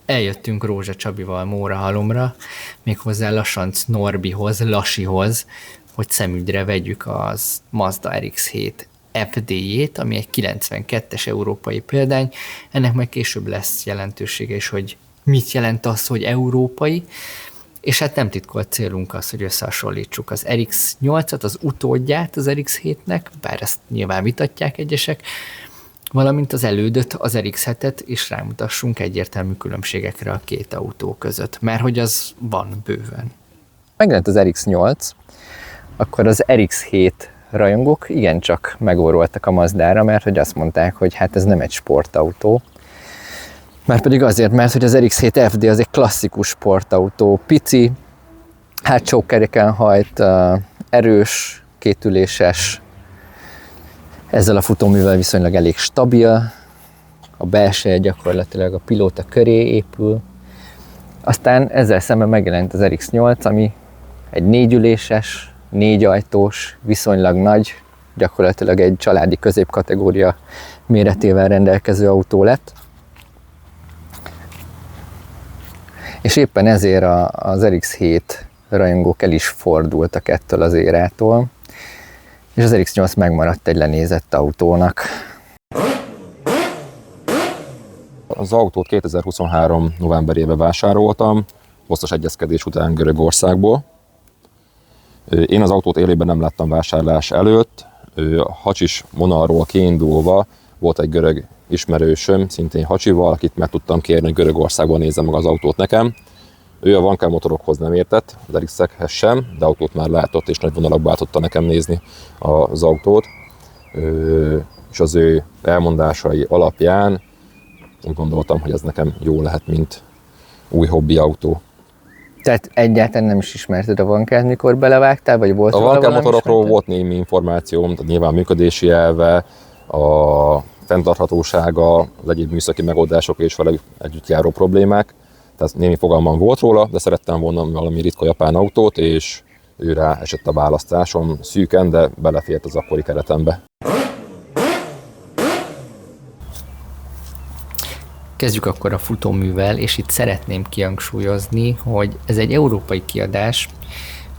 Eljöttünk Rózsa Csabival Mórahalomra, méghozzá Lasanc Norbihoz, Lasihoz, hogy szemügyre vegyük az Mazda RX-7 FD-jét, ami egy 92-es európai példány. Ennek majd később lesz jelentősége is, hogy mit jelent az, hogy európai, és hát nem titkolt célunk az, hogy összehasonlítsuk az RX-8-at, az utódját az RX-7-nek, bár ezt nyilván vitatják egyesek, valamint az elődöt, az RX-7-et, és rámutassunk egyértelmű különbségekre a két autó között, mert hogy az van bőven. Megjelent az RX-8, akkor az RX-7 rajongók igencsak megoroltak a Mazdára, mert hogy azt mondták, hogy hát ez nem egy sportautó. Márpedig azért, mert hogy az RX-7 FD az egy klasszikus sportautó, pici, hátsó kereken hajt, erős, kétüléses, ezzel a futóművel viszonylag elég stabil, a belseje gyakorlatilag a pilóta köré épül. Aztán ezzel szemben megjelent az RX-8, ami egy négyüléses, négyajtós, viszonylag nagy, gyakorlatilag egy családi középkategória méretével rendelkező autó lett. És éppen ezért az RX-7 rajongók el is fordultak ettől az érától, és az RX-8 megmaradt egy lenézett autónak. Az autót 2023. novemberében vásároltam, hosszas egyezkedés után Görögországból. Én az autót élőben nem láttam vásárlás előtt. Hacsis Monarról kiindulva volt egy görög ismerősöm, szintén Hacsival, akit meg tudtam kérni, hogy Görögországban nézze meg az autót nekem. Ő a Vankel motorokhoz nem értett, az RX-ekhez sem, de autót már látott, és nagy vonalakba tudta nekem nézni az autót. És az ő elmondásai alapján úgy gondoltam, hogy ez nekem jó lehet, mint új hobbi autó. Tehát egyáltalán nem is ismerted a Vankelt, mikor belevágtál, vagy volt a Vankel motorokról volt némi információm, tehát nyilván működési elve, a fenntarthatósága, az egyéb műszaki megoldások és vele együtt járó problémák. Tehát némi fogalmam volt róla, de szerettem volna valami ritka japán autót, és őre esett a választásom szűken, de belefért az akkori keretembe. Kezdjük akkor a futóművel, és itt szeretném kihangsúlyozni, hogy ez egy európai kiadás,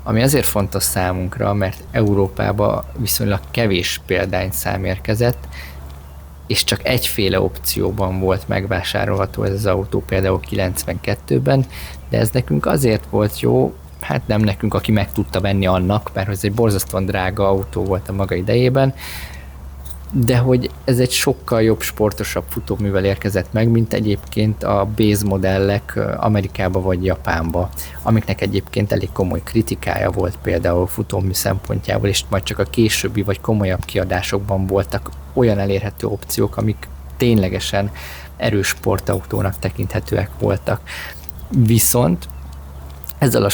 ami azért fontos számunkra, mert Európába viszonylag kevés példányszám érkezett, és csak egyféle opcióban volt megvásárolható ez az autó, például 92-ben, de ez nekünk azért volt jó, hát nem nekünk, aki meg tudta venni annak, mert ez egy borzasztóan drága autó volt a maga idejében, de hogy ez egy sokkal jobb, sportosabb futóművel érkezett meg, mint egyébként a base modellek Amerikába vagy Japánba, amiknek egyébként elég komoly kritikája volt például futómű szempontjából, és majd csak a későbbi vagy komolyabb kiadásokban voltak olyan elérhető opciók, amik ténylegesen erős sportautónak tekinthetőek voltak. Viszont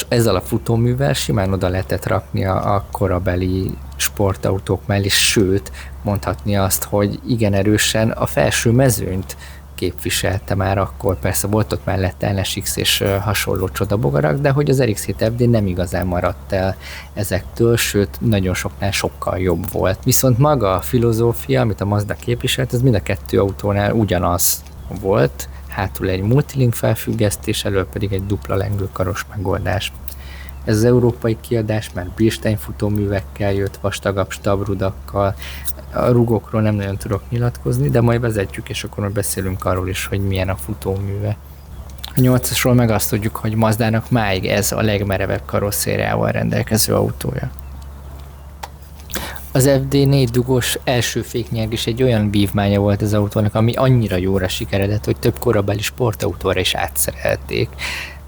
ezzel a futóművel simán oda lehetett rakni a korabeli sportautók mellé, sőt, mondhatni azt, hogy igen erősen a felső mezőnyt képviselte már akkor. Persze volt ott mellette NSX és hasonló csodabogarak, de hogy az RX-7 FD nem igazán maradt el ezektől, sőt, nagyon soknál sokkal jobb volt. Viszont maga a filozófia, amit a Mazda képviselt, ez mind a kettő autónál ugyanaz volt, hátul egy multilink felfüggesztés, elől pedig egy dupla lengőkaros megoldás. Ez az európai kiadás már Bilstein futóművekkel jött, vastagabb stabrudakkal, a rugókról nem nagyon tudok nyilatkozni, de majd vezetjük, és akkor beszélünk arról is, hogy milyen a futóműve. A 8-asról meg azt tudjuk, hogy Mazdának máig ez a legmerevebb karosszériával rendelkező autója. Az FD 4 dugós első féknyergés egy olyan vívmánya volt az autónak, ami annyira jóra sikeredett, hogy több korabeli sportautóra is átszerelték.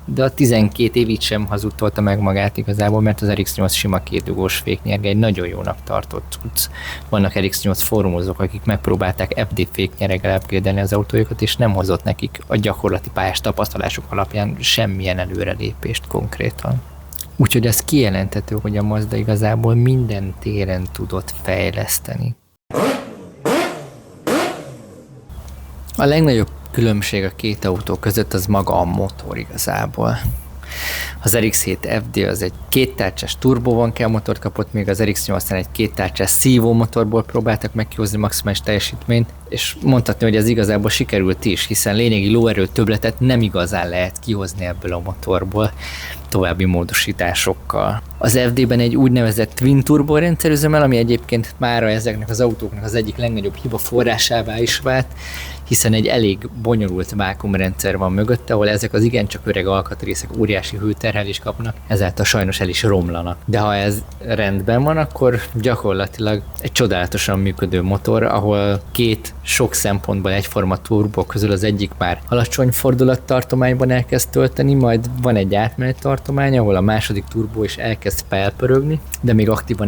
De a 12 év így sem hazudtolta meg magát igazából, mert az RX-8 sima kétdugós féknyerge egy nagyon jónak tartott cucc. Vannak RX-8 fórumozók, akik megpróbálták FD féknyereggel upgrade-elni az autójukat, és nem hozott nekik a gyakorlati pályás tapasztalások alapján semmilyen előrelépést konkrétan. Úgyhogy az kijelenthető, hogy a Mazda igazából minden téren tudott fejleszteni. A legnagyobb különbség a két autó között az maga a motor igazából. Az RX-7 FD az egy kéttárcsás turbovankkel motort kapott, még az RX-8-nál egy kéttárcsás szívó motorból próbáltak meg kihozni maximális teljesítményt, és mondhatni, hogy ez igazából sikerült is, hiszen lényegi lóerő többletet nem igazán lehet kihozni ebből a motorból további módosításokkal. Az FD-ben egy úgynevezett twin turbo rendszer üzemel, ami egyébként mára ezeknek az autóknak az egyik legnagyobb hiba forrásává is vált, hiszen egy elég bonyolult vákuumrendszer van mögötte, ahol ezek az igencsak öreg alkatrészek óriási hőterhelést kapnak, ezáltal sajnos el is romlanak. De ha ez rendben van, akkor gyakorlatilag egy csodálatosan működő motor, ahol két sok szempontból egyforma turbó közül az egyik már alacsony fordulattartományban elkezd tölteni, majd van egy átmenet tartomány, ahol a második turbó is elkezd felpörögni, de még aktívan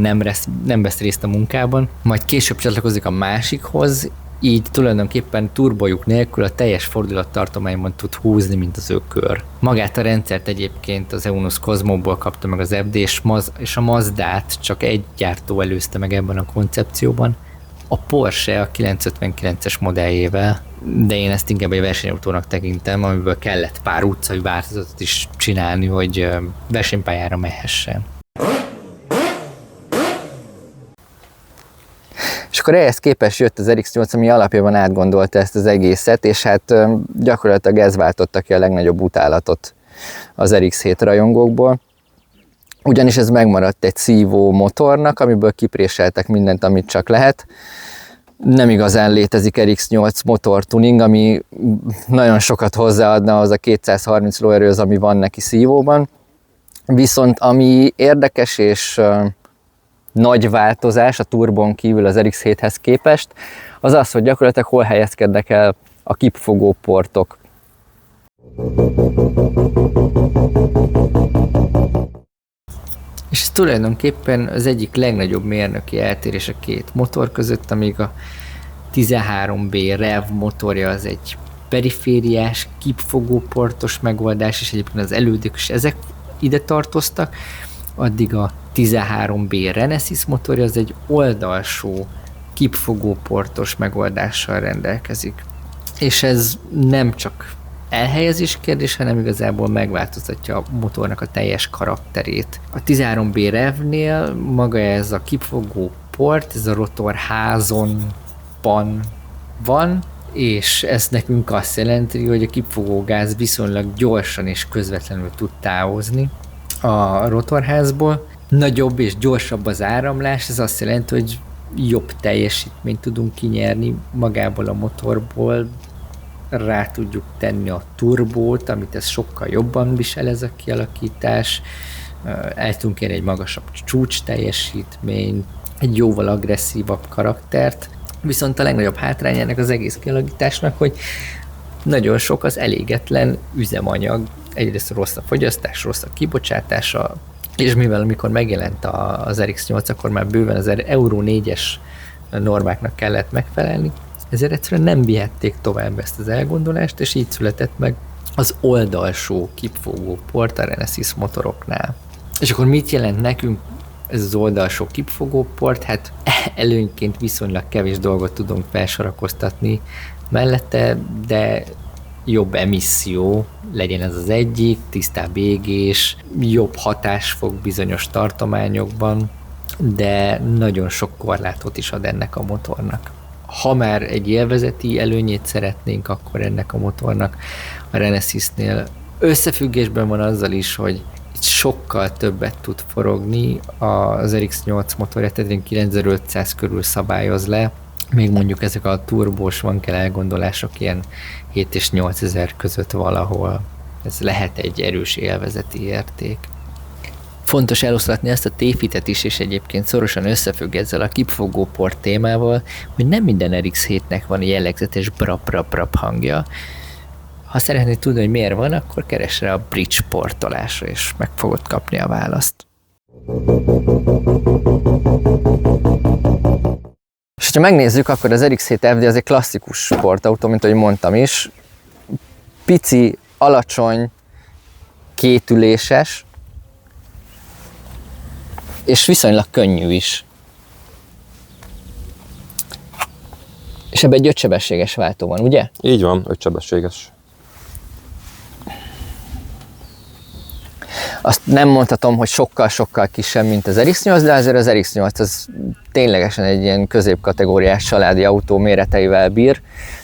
nem vesz részt a munkában, majd később csatlakozik a másikhoz, így tulajdonképpen turbojuk nélkül a teljes fordulattartományban tud húzni, mint az ő kör. Magát a rendszert egyébként az EUNUS Cosmoból kapta meg az FD, és a Mazdát csak egy gyártó előzte meg ebben a koncepcióban, a Porsche a 959-es modelljével, de én ezt inkább egy versenyautónak tekintem, amiből kellett pár utcai változatot is csinálni, hogy versenypályára mehessen. És akkor ehhez képest jött az RX-8, ami alapjában átgondolta ezt az egészet, és hát gyakorlatilag ez váltotta ki a legnagyobb utálatot az RX-7 rajongókból. Ugyanis ez megmaradt egy szívó motornak, amiből kipréseltek mindent, amit csak lehet. Nem igazán létezik RX-8 motortuning, ami nagyon sokat hozzáadna az a 230 lóerőhöz, ami van neki szívóban. Viszont ami érdekes és nagy változás a turbon kívül az RX-7-hez képest, az az, hogy gyakorlatilag hol helyezkednek el a kipfogó portok. És ez tulajdonképpen az egyik legnagyobb mérnöki eltérés a két motor között, amíg a 13B REV motorja az egy perifériás, kipfogó portos megoldás, és egyébként az elődök is ezek ide tartoztak, addig a 13B Renesis motorja az egy oldalsó, kipfogó portos megoldással rendelkezik. És ez nem csak elhelyezés kérdés, hanem igazából megváltoztatja a motornak a teljes karakterét. A 13B REV-nél maga ez a kipfogó port, ez a rotor házonban van, és ez nekünk azt jelenti, hogy a kipfogó gáz viszonylag gyorsan és közvetlenül tud távozni a rotorházból. Nagyobb és gyorsabb az áramlás, ez azt jelenti, hogy jobb teljesítményt tudunk kinyerni magából a motorból, rá tudjuk tenni a turbót, amit ez sokkal jobban visel ez a kialakítás, el tudunk érni egy magasabb csúcs teljesítményt, egy jóval agresszívabb karaktert, viszont a legnagyobb hátrányának az egész kialakításnak, hogy nagyon sok az elégetlen üzemanyag, egyrészt rossz a fogyasztás, rossz a kibocsátása, és mivel amikor megjelent az RX-8, akkor már bőven az Euro 4-es normáknak kellett megfelelni, ezért egyszerűen nem vihették tovább ezt az elgondolást, és így született meg az oldalsó kipfogó port a Renesis motoroknál. És akkor mit jelent nekünk ez az oldalsó kipfogó port? Hát előnyként viszonylag kevés dolgot tudunk felsorakoztatni mellette, de jobb emisszió, legyen ez az egyik, tisztább égés, jobb hatásfok bizonyos tartományokban, de nagyon sok korlátot is ad ennek a motornak. Ha már egy élvezeti előnyét szeretnénk, akkor ennek a motornak a Renesisnél összefüggésben van azzal is, hogy itt sokkal többet tud forogni az RX-8 motorja, tehát 9500 körül szabályoz le, még mondjuk ezek a turbós vankel elgondolások ilyen 7 és 8000 között valahol. Ez lehet egy erős élvezeti érték. Fontos eloszlatni ezt a tévhitet is, és egyébként szorosan összefügg ezzel a kipfogó port témával, hogy nem minden RX-7-nek van jellegzetes brap-brap-brap hangja. Ha szeretnéd tudni, hogy miért van, akkor keresd rá a bridge portolásra, és meg fogod kapni a választ. És ha megnézzük, akkor az RX-7 FD az egy klasszikus sportautó, mint ahogy mondtam is. Pici, alacsony, kétüléses, és viszonylag könnyű is. És ebben egy 5 sebességes váltó van, ugye? Így van, 5 sebességes. Azt nem mondhatom, hogy sokkal-sokkal kisebb, mint az RX-8, de azért az RX-8 az ténylegesen egy ilyen középkategóriás családi autó méreteivel bír.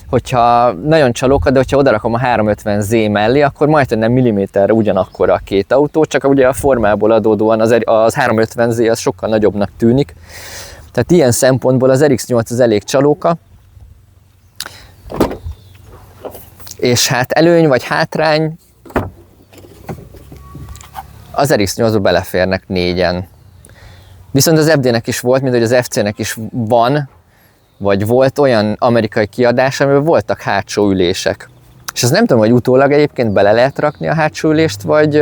Hogyha nagyon csalóka, de hogyha odarakom a 350Z mellé, akkor majdnem nem milliméterre ugyanakkor a két autó, csak ugye a formából adódóan az 350Z az sokkal nagyobbnak tűnik. Tehát ilyen szempontból az RX-8 az elég csalóka. És hát előny vagy hátrány, az RX-8-ba beleférnek 4-en. Viszont az FD-nek is volt, mint hogy az FC-nek is van, vagy volt olyan amerikai kiadás, amiben voltak hátsó ülések. És azt nem tudom, hogy utólag egyébként bele lehet rakni a hátsó ülést, vagy...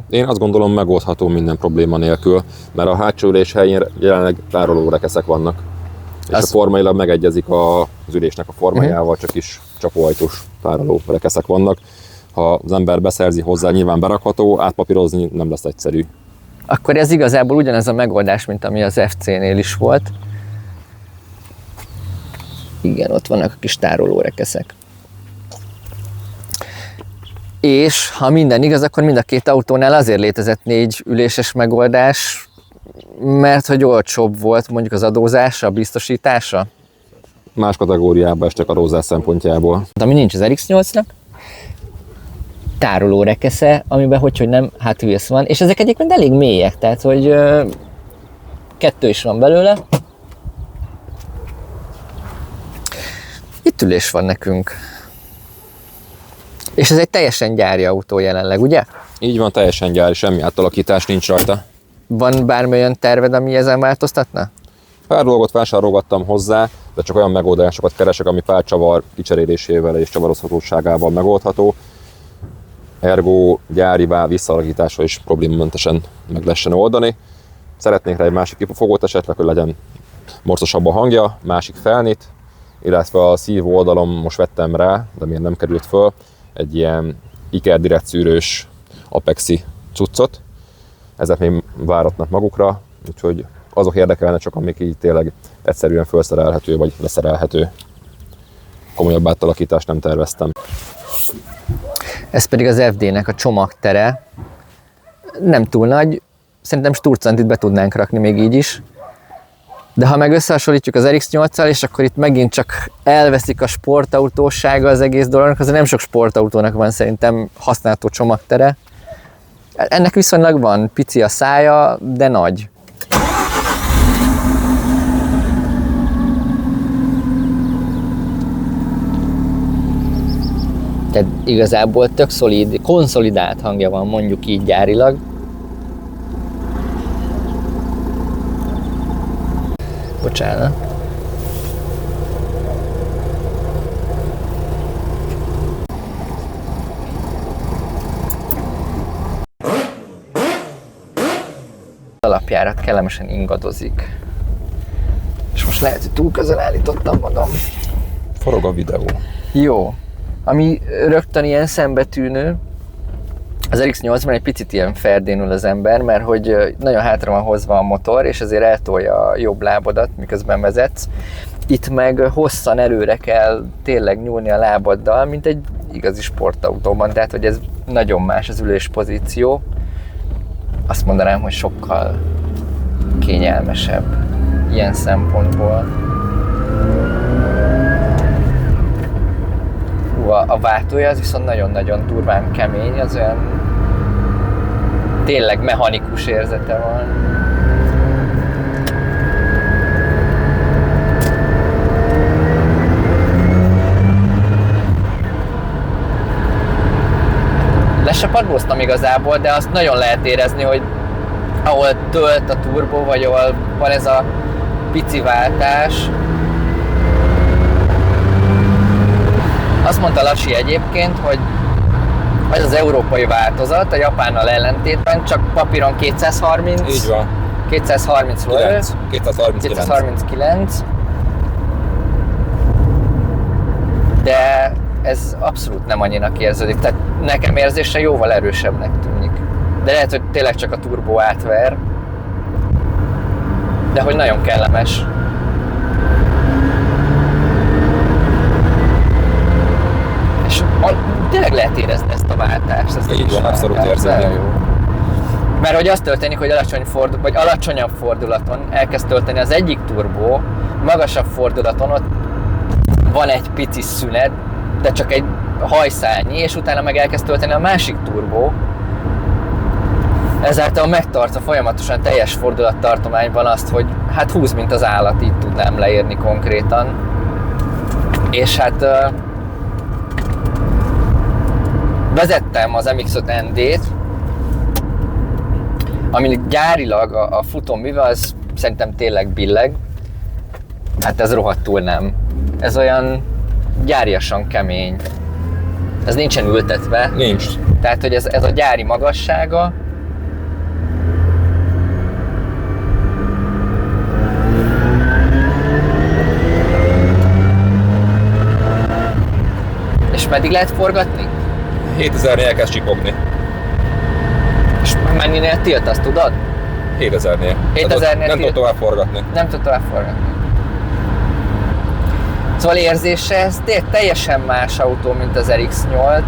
Én azt gondolom megoldható minden probléma nélkül, mert a hátsó ülés helyén jelenleg tároló rekeszek vannak. És a formailag megegyezik az ülésnek a formájával, csak is csapóajtós tároló rekeszek vannak. Ha az ember beszerzi hozzá, nyilván berakható, átpapírozni nem lesz egyszerű. Akkor ez igazából ugyanez a megoldás, mint ami az FC-nél is volt. Igen, ott vannak a kis tárolórekeszek. És ha minden igaz, akkor mind a két autónál azért létezett 4 üléses megoldás, mert hogy olcsóbb volt mondjuk az adózása, a biztosítása. Más kategóriába estek adózás szempontjából. Ami nincs az RX-8-nak, tárolórekesze, amiben hogy nem hátulsz van, és ezek egyébként elég mélyek, tehát hogy 2 is van belőle. Itt ülés van nekünk. És ez egy teljesen gyári autó jelenleg, ugye? Így van, teljesen gyári, semmi átalakítás nincs rajta. Van bármilyen terved, ami ezen változtatna? Pár dolgot vásárolgattam hozzá, de csak olyan megoldásokat keresek, ami párcsavar kicserélésével és csavarozhatóságával megoldható. Ergo gyárivá visszaalakítása is problémamentesen meg lehessen oldani. Szeretnék rá egy másik kipufogót esetleg, hogy legyen morcosabb a hangja, másik felnit, illetve a szívó oldalon most vettem rá, de miért nem került föl, egy ilyen Iker direkt szűrős Apexi cuccot. Ezek még váratnak magukra, úgyhogy azok érdekelne csak, amik így tényleg egyszerűen felszerelhető vagy leszerelhető. Komolyabb átalakítást nem terveztem. Ez pedig az FD-nek a csomagtere. Nem túl nagy, szerintem sturcantit be tudnánk rakni még így is. De ha meg összehasonlítjuk az RX-8-szal, és akkor itt megint csak elveszik a sportautósága az egész dolognak, azért nem sok sportautónak van szerintem használható csomagtere. Ennek viszonylag van, pici a szája, de nagy. Tehát igazából tök szolid, konszolidált hangja van, mondjuk így gyárilag. Bocsánat. Alapjárat kellemesen ingadozik. És most lehet, hogy túl közel állítottam magam. Forog a videó. Jó. Ami rögtön ilyen szembetűnő, az RX-8-ban egy picit ilyen ferdénül az ember, mert hogy nagyon hátra van hozva a motor, és ezért eltolja a jobb lábadat, miközben vezetsz. Itt meg hosszan előre kell tényleg nyúlni a lábaddal, mint egy igazi sportautóban, tehát hogy ez nagyon más az ülés pozíció. Azt mondanám, hogy sokkal kényelmesebb ilyen szempontból. A váltója az viszont nagyon-nagyon durván kemény, az olyan tényleg mechanikus érzete van. Le se padlóztam igazából, de azt nagyon lehet érezni, hogy ahol tölt a turbo, vagy ahol van ez a pici váltás. Azt mondta Laci egyébként, hogy ez az európai változat, a japánnal ellentétben, csak papíron 230. Így van. 230 lóerő. 239. De ez abszolút nem annyinak érződik, tehát nekem érzése jóval erősebbnek tűnik. De lehet, hogy tényleg csak a turbó átver. De hogy nagyon kellemes. És tényleg lehet érezni ezt a váltást. Így van, abszolút érzeni. Mert hogy az történik, hogy alacsonyabb fordulaton elkezd tölteni az egyik turbó, magasabb fordulaton ott van egy pici szünet, de csak egy hajszálnyi, és utána meg elkezd tölteni a másik turbó. Ezáltal megtartja folyamatosan teljes fordulattartományban azt, hogy hát húz, mint az állat, így tudnám leírni konkrétan. És hát vezettem az MX-5 ND-t, ami gyárilag a futóműve az szerintem tényleg billeg. Hát ez rohadtul nem. Ez olyan gyáriasan kemény. Ez nincsen ültetve. Nincs. Tehát, hogy ez a gyári magassága. És meddig lehet forgatni? 7000-nél elkezd csipogni. És mennyinél tilt, azt tudod? 7000-nél. 7000-nél nem tud tovább forgatni. Nem tud tovább forgatni. Szóval érzése, ez teljesen más autó, mint az RX-8.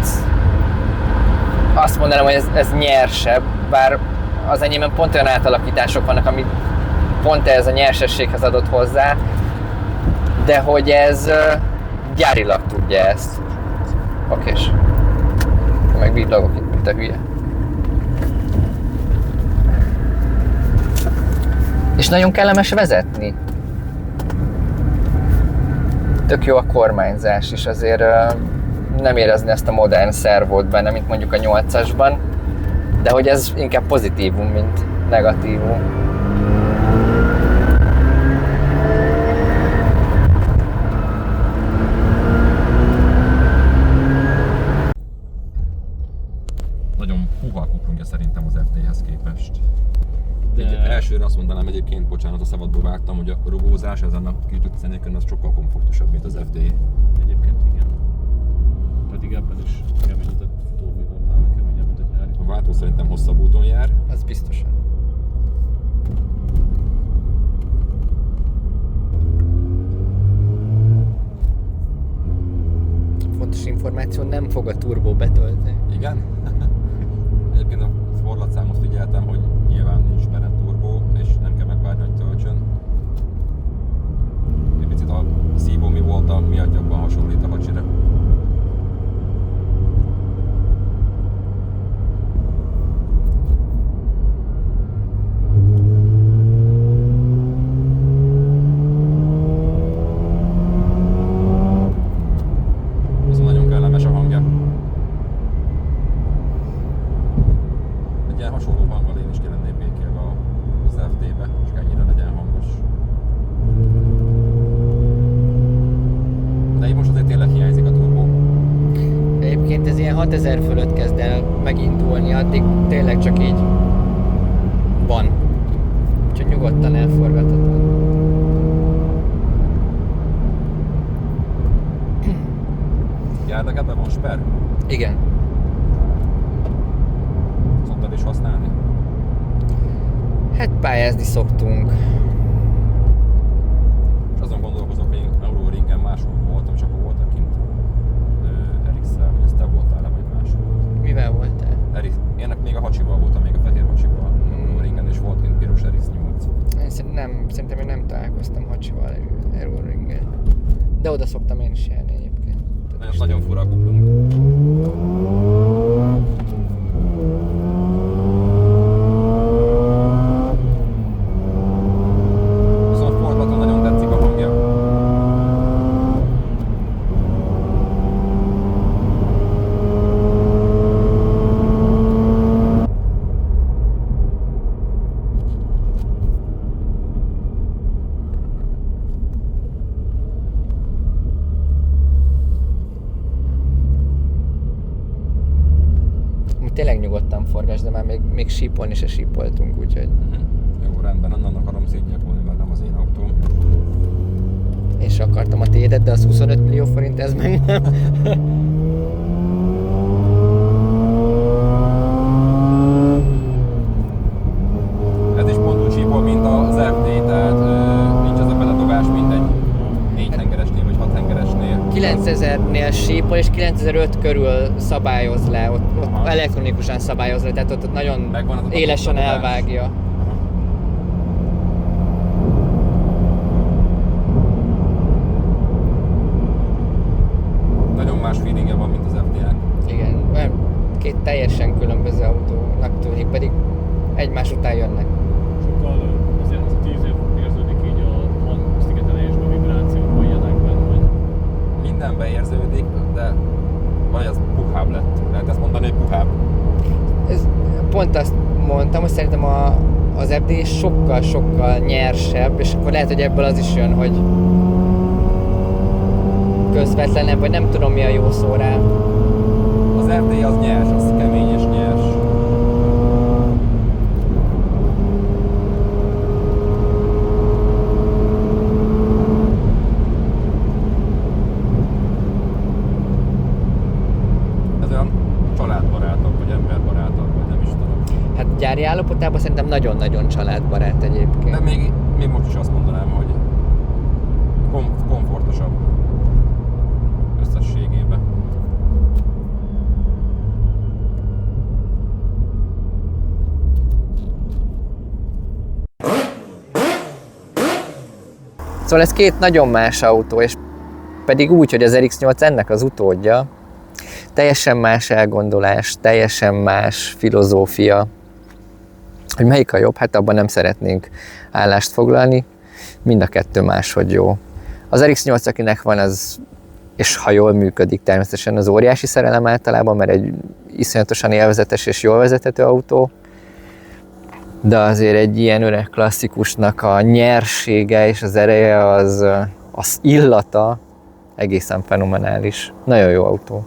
Azt mondanám, hogy ez nyersebb, bár az enyémben pont olyan átalakítások vannak, amit pont ez a nyersességhez adott hozzá, de hogy ez gyárilag tudja ezt. Okés. Meg villogok itt, mint a hülye. És nagyon kellemes vezetni. Tök jó a kormányzás is, azért nem érezni ezt a modern szervót benne, mint mondjuk a 8-asban, de hogy ez inkább pozitívum, mint negatívum. Nagyon puha a kuplungja szerintem az FT-hez képest. Elsőre azt mondanám egyébként, bocsánat, a szabadból vágtam, hogy a rugózás ezen a kis zenékön az sokkal komfortosabb, mint az FD. Egyébként igen. Pedig ebben is keményített futómű van már, keményebb, mint a nyári. A váltó szerintem hosszabb úton jár. Az biztosan. Fontos információ, nem fog a turbó betölteni. Igen? Egyébként a forlatszámot figyeltem, hogy nyilván nincs benne turbó, és nem kell megvárni, hogy töltsön. Egy picit a szívómű volta miatt jobban hasonlít a hacsire. Viszont nagyon kellemes a hangja. Egy ilyen hasonló hanggal én is ki lennék békélve az FD-be, és ennyire legyen hangos. De így most azért tényleg hiányzik a turbó. Egyébként ez ilyen 6000 fölött kezd el megindulni, addig tényleg csak így van. Úgyhogy nyugodtan elforgathatod. Járdeketben van sper? Igen. Szoktad is használni? Hát pályázni szoktunk. És azon gondolkozok, hogy én Euroringen máshol voltam, és akkor voltak kint RX-szel, hogy ezt te voltál-e, vagy máshol. Mivel voltál? Én még a hacsival voltam, még a fehér hacsival. Euroringen, és volt kint piros RX-8. Szerintem én nem találkoztam hacsival Euroringen. De oda szoktam én is járni egyébként. Nagyon fura a kuplung. Viszont fordulaton nagyon tetszik a hangja. Tényleg nyugodtan forgás, de már még sípolni se sípoltunk, úgyhogy... Jó, rendben, onnan akarom szétnyelkolni, mert nem az én autóm. Én se akartam a tiédet, de az 25 millió forint, ez meg nem. Ez is pont úgy sípol, mint az FD, tehát nincs az a beledobás, mint egy 4 hengeresnél vagy 6 hengeresnél. 9000-nél sípol, és 9005 körül szabályoz le, ott elektronikusan szabályoz le, tehát ott nagyon Megvan az a élesen kapcsolódás. elvágja. Nagyon más feelingje van, mint az FD-nek. Igen, olyan két teljesen különböző autónak tűnik, pedig egymás után jönnek. Sokkal azért 10 év érződik így a hangszigetelésben, vibrációban, ilyenekben, hogy Mindenben érződik, de vagy az puhább lett. Lehet ezt mondani, hogy puhább. Pont azt mondtam, hogy szerintem az FD sokkal nyersebb, és akkor lehet, hogy ebből az is jön, hogy közvetlenebb, vagy nem tudom mi a jó szó rá. Az FD az nyers, az kemény és nyers. Ez olyan családbarátabb, vagy emberbarátabb, vagy nem is tudom. Hát gyári állapotában szerintem nagyon-nagyon családbarát egyébként. De még most is azt mondanám, hogy komfortosabb összességében. Szóval ez két nagyon más autó, és pedig úgy, hogy az RX-8 ennek az utódja, teljesen más elgondolás, teljesen más filozófia. Hogy melyik a jobb? Hát abban nem szeretnénk állást foglalni, mind a kettő máshogy jó. Az RX-8, akinek van, az, és ha jól működik, természetesen az óriási szerelem általában, mert egy iszonyatosan élvezetes és jól vezethető autó, de azért egy ilyen öreg klasszikusnak a nyersége és az ereje, az illata egészen fenomenális. Nagyon jó autó.